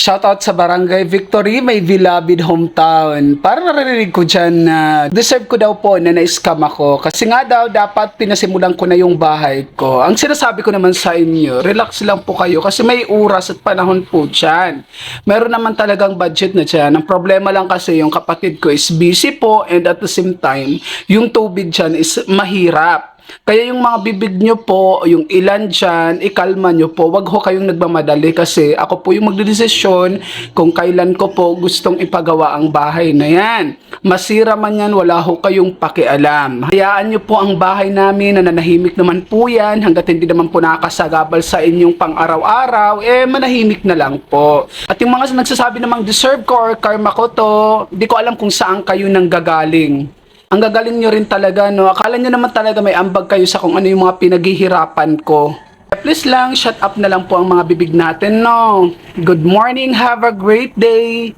Shoutout sa Barangay Victory, may beloved hometown. Para narinig ko dyan na deserve ko daw po na na-scam ako. Kasi nga daw, dapat pinasimulan ko na yung bahay ko. Ang sinasabi ko naman sa inyo, relax lang po kayo kasi may oras at panahon po dyan. Meron naman talagang budget na dyan. Ang problema lang kasi yung kapatid ko is busy po and at the same time, yung tubig dyan is mahirap. Kaya yung mga bibig nyo po, yung ilan dyan, ikalma nyo po. Wag ho kayong nagmamadali kasi ako po yung magdedesisyon kung kailan ko po gustong ipagawa ang bahay na yan. Masira man yan, wala ho kayong pakialam. Hayaan nyo po ang bahay namin na nanahimik naman po yan hanggat hindi naman po nakakasagabal sa inyong pang-araw-araw, manahimik na lang po. At yung mga nagsasabi namang deserve ko or karma ko to, di ko alam kung saan kayo nanggagaling. Ang gagaling nyo rin talaga, no? Akala nyo naman talaga may ambag kayo sa kung ano yung mga pinaghihirapan ko. Please lang, shut up na lang po ang mga bibig natin, no? Good morning, have a great day!